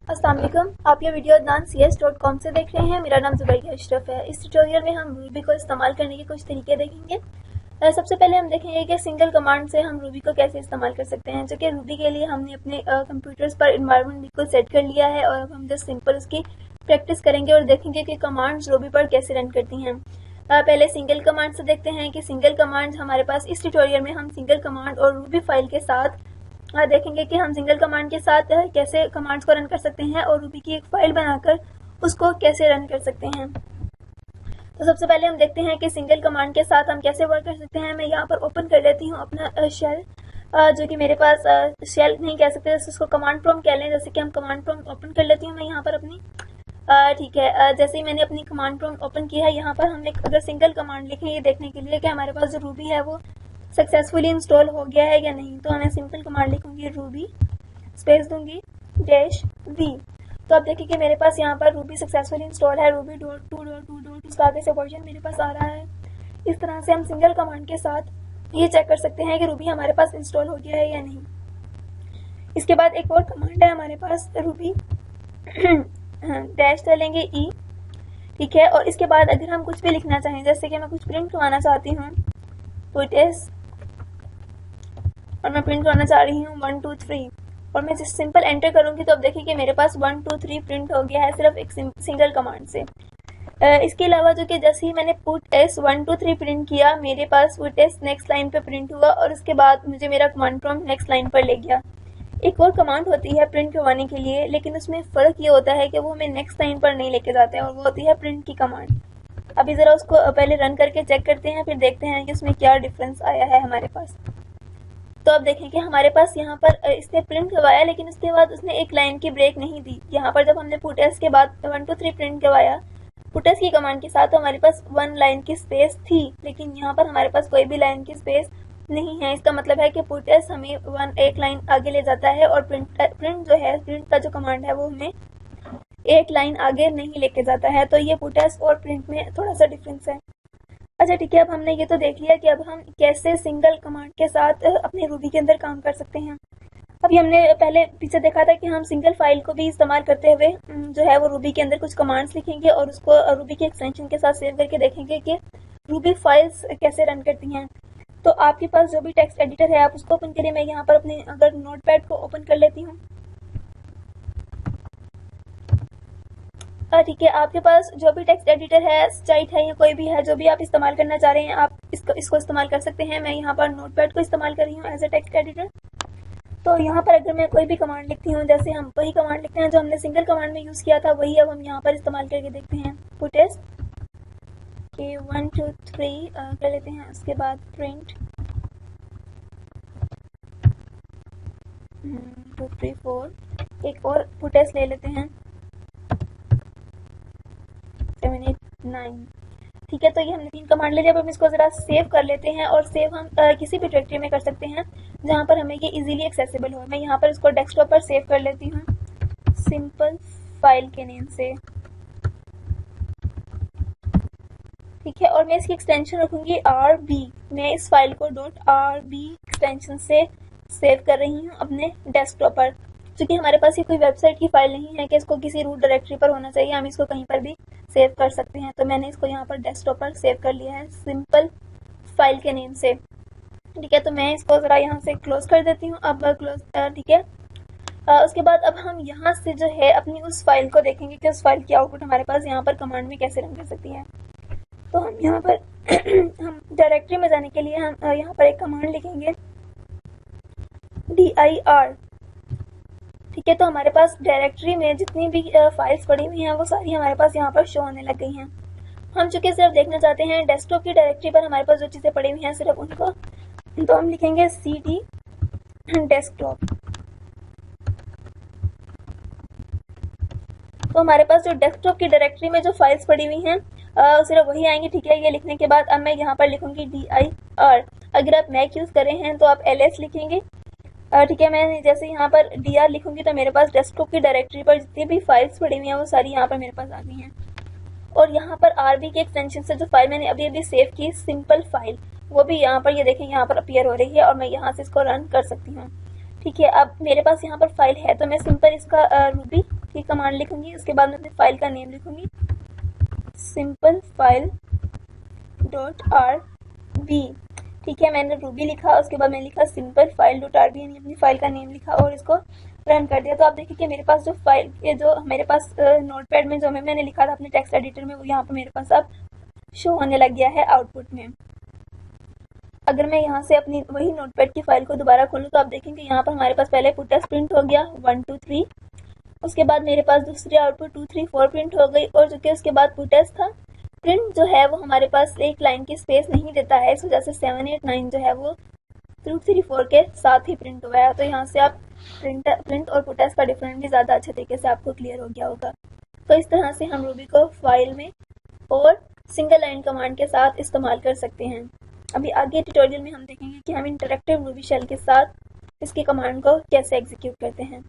अस्सलाम वालेकुम। आप ये वीडियो adnan.cs.com से देख रहे हैं। मेरा नाम ज़ुबैदा अशरफ है। इस ट्यूटोरियल में हम रूबी को इस्तेमाल करने के कुछ तरीके देखेंगे। सबसे पहले हम देखेंगे कि सिंगल कमांड से हम रूबी को कैसे इस्तेमाल कर सकते हैं। जो कि रूबी के लिए हमने अपने कंप्यूटर्स पर इन्वायरमेंट बिल्कुल सेट कर लिया है और अब हम जस्ट सिंपल उसकी प्रैक्टिस करेंगे और देखेंगे कि कमांड्स रूबी पर कैसे रन करती हैं। पहले सिंगल कमांड से देखते हैं कि सिंगल कमांड हमारे पास इस ट्यूटोरियल में हम सिंगल कमांड और रूबी फाइल के साथ देखेंगे कि हम सिंगल कमांड के साथ कैसे कमांड्स को रन कर सकते हैं और रूबी की एक फाइल बनाकर उसको कैसे रन कर सकते हैं। तो सबसे पहले हम देखते हैं कि सिंगल कमांड के साथ हम कैसे वर्क कर सकते हैं। मैं यहाँ पर ओपन कर लेती हूँ अपना शेल, जो कि मेरे पास शेल नहीं कह सकते, जैसे उसको कमांड प्रॉम्प्ट कह लें। जैसे कि हम कमांड प्रॉम्प्ट ओपन कर लेती हूँ मैं यहाँ पर अपनी, ठीक है। जैसे ही मैंने अपनी कमांड प्रॉम्प्ट ओपन किया है, यहाँ पर हम एक अगर सिंगल कमांड लिखें ये देखने के लिए कि हमारे पास जो रूबी है वो सक्सेसफुली इंस्टॉल हो गया है या नहीं, तो मैं सिंपल कमांड लिखूंगी रूबी स्पेस दूंगी -v। तो आप देखिए कि मेरे पास यहाँ पर रूबी सक्सेसफुली इंस्टॉल है, ruby.2.2. उसका आगे से वर्जन मेरे पास आ रहा है। इस तरह से हम सिंगल कमांड के साथ ये चेक कर सकते हैं कि रूबी हमारे पास इंस्टॉल हो गया है या नहीं। इसके बाद एक और कमांड है हमारे पास रूबी डैश डालेंगे e, ठीक है। और इसके बाद अगर हम कुछ भी लिखना चाहें, जैसे कि मैं कुछ प्रिंट करवाना चाहती हूँ पुटेस, और मैं प्रिंट करना चाह रही हूँ 1 2 3, और मैं जिस सिंपल एंटर करूंगी तो अब देखिए कि मेरे पास 1 2 3 प्रिंट हो गया है सिर्फ एक सिंगल कमांड से। इसके अलावा जो कि जैसे ही मैंने पुट एस 1 2 3 प्रिंट किया, मेरे पास पुट एस नेक्स्ट लाइन पे प्रिंट हुआ और उसके बाद मुझे मेरा कमांड प्रॉम्प्ट नेक्स्ट लाइन पर ले गया। एक और कमांड होती है प्रिंट करवाने के लिए, लेकिन उसमें फ़र्क ये होता है कि वो हमें नेक्स्ट लाइन पर नहीं लेके जाते हैं, और वो होती है प्रिंट की कमांड। अभी ज़रा उसको पहले रन करके चेक करते हैं, फिर देखते हैं कि उसमें क्या डिफरेंस आया है हमारे पास। तो अब देखें कि हमारे पास यहाँ पर इसने प्रिंट करवाया, लेकिन उसके बाद उसने एक लाइन की ब्रेक नहीं दी। यहाँ पर जब हमने पुटेस के बाद 1 2 3 प्रिंट करवाया पुटेस की कमांड के साथ, तो हमारे पास 1 लाइन की स्पेस थी, लेकिन यहाँ पर हमारे पास कोई भी लाइन की स्पेस नहीं है। इसका मतलब है कि पुटेस हमें एक लाइन आगे ले जाता है और प्रिंट जो है, प्रिंट का जो कमांड है वो हमें एक लाइन आगे नहीं लेके जाता है। तो ये पुटेस और प्रिंट में थोड़ा सा डिफरेंस है। अच्छा ठीक है, अब हमने ये तो देख लिया कि अब हम कैसे सिंगल कमांड के साथ अपने रूबी के अंदर काम कर सकते हैं। अभी हमने पहले पीछे देखा था कि हम सिंगल फाइल को भी इस्तेमाल करते हुए जो है वो रूबी के अंदर कुछ कमांड्स लिखेंगे और उसको रूबी के एक्सटेंशन के साथ सेव करके देखेंगे कि रूबी फाइल्स कैसे रन करती हैं। तो आपके पास जो भी टेक्स्ट एडिटर है आप उसको ओपन करिए। मैं यहाँ पर अपने अगर नोटपैड को ओपन कर लेती हूँ, ठीक है। आपके पास जो भी टेक्स्ट एडिटर है, स्टाइट है या कोई भी है, जो भी आप इस्तेमाल करना चाह रहे हैं, आप इसको इस्तेमाल कर सकते हैं। मैं यहाँ पर नोटपैड को इस्तेमाल कर रही हूँ एज ए टेक्स्ट एडिटर। तो यहाँ पर अगर मैं कोई भी कमांड लिखती हूँ, जैसे हम वही कमांड लिखते हैं जो हमने सिंगल कमांड में यूज़ किया था, वही अब हम यहाँ पर इस्तेमाल करके देखते हैं। पुटेस के 1 2 3 कर लेते हैं। उसके बाद प्रिंट 2 3 4, एक और पुटेस ले लेते हैं 7 8 9, ठीक है। तो ये हमने 3 कमांड ले लिया। अब हम इसको ज़रा सेव कर लेते हैं, और सेव हम किसी भी डायरेक्टरी में कर सकते हैं जहाँ पर हमें ये इजीली एक्सेसिबल हो। मैं यहाँ पर इसको डेस्कटॉप पर सेव कर लेती हूँ सिंपल फाइल के नेम से, ठीक है। और मैं इसकी एक्सटेंशन रखूँगी RB। मैं इस फाइल को .RB एक्सटेंशन से सेव कर रही हूँ अपने डेस्कटॉप पर। क्योंकि हमारे पास ये कोई वेबसाइट की फाइल नहीं है कि इसको किसी रूट डायरेक्टरी पर होना चाहिए, हम इसको कहीं पर भी सेव कर सकते हैं। तो मैंने इसको यहाँ पर डेस्कटॉप पर सेव कर लिया है सिंपल फाइल के नेम से, ठीक है। तो मैं इसको ज़रा यहाँ से क्लोज कर देती हूँ। अब क्लोज, ठीक है। उसके बाद अब हम यहाँ से जो है अपनी उस फाइल को देखेंगे कि उस फाइल की आउटपुट हमारे पास यहाँ पर कमांड में कैसे रन कर सकती है। तो हम यहाँ पर हम डायरेक्टरी में जाने के लिए हम यहाँ पर एक कमांड लिखेंगे dir, ठीक है। तो हमारे पास डायरेक्टरी में जितनी भी फाइल्स पड़ी हुई हैं वो सारी हमारे पास यहाँ पर शो होने लग गई हैं। हम चूँकि सिर्फ देखना चाहते हैं डेस्कटॉप की डायरेक्टरी पर हमारे पास जो चीज़ें पड़ी हुई हैं सिर्फ उनको, तो हम लिखेंगे cd डेस्कटॉप। तो हमारे पास जो डेस्कटॉप की डायरेक्टरी में जो फाइल्स पड़ी हुई हैं सिर्फ वही आएंगी, ठीक है। ये लिखने के बाद अब मैं यहाँ पर लिखूंगी dir। अगर आप मैक यूज़ कर रहे हैं तो आप ls लिखेंगे, ठीक है। मैं जैसे यहाँ पर dr लिखूंगी तो मेरे पास डेस्कटॉप की डायरेक्टरी पर जितनी भी फाइल्स पड़ी हुई हैं वो सारी यहाँ पर मेरे पास आ गई हैं। और यहाँ पर RB के एक्सटेंशन से जो फाइल मैंने अभी सेव की सिंपल फाइल, वो भी यहाँ पर ये देखें यहाँ पर अपीयर हो रही है और मैं यहाँ से इसको रन कर सकती हूँ, ठीक है। अब मेरे पास यहाँ पर फाइल है तो मैं सिंपल इसका रूबी ये कमांड लिखूंगी, उसके बाद मैं अपनी फाइल का नेम लिखूंगी simple file dot R B. ठीक है, मैंने रूबी लिखा, उसके बाद मैंने लिखा simple file dot R B, यानी अपनी फाइल का नेम लिखा और इसको रन कर दिया। तो आप देखिए कि मेरे पास जो फाइल, ये जो मेरे पास नोटपैड में जो मैंने लिखा था अपने टेक्स्ट एडिटर में, वो यहाँ पर मेरे पास अब शो होने लग गया है आउटपुट में। अगर मैं यहाँ से अपनी वही नोटपैड की फाइल को दोबारा खोलूँ तो आप देखेंगे यहाँ पर हमारे पास पहले पुटस प्रिंट हो गया 1 2 3, उसके बाद मेरे पास दूसरी आउटपुट 2 3 4 प्रिंट हो गई, और जो कि उसके बाद पुटस था प्रिंट जो है वो हमारे पास एक लाइन की स्पेस नहीं देता है, इस वजह से 7 8 9 जो है वो 2 3 4 के साथ ही प्रिंट हुआ है। तो यहाँ से आप प्रिंट और पुटस का डिफरेंस भी ज़्यादा अच्छे तरीके से आपको क्लियर हो गया होगा। तो इस तरह से हम रूबी को फाइल में और सिंगल लाइन कमांड के साथ इस्तेमाल कर सकते हैं। अभी आगे ट्यूटोरियल में हम देखेंगे कि हम इंटरैक्टिव रूबी शेल के साथ इसके कमांड को कैसे एग्जीक्यूट करते हैं।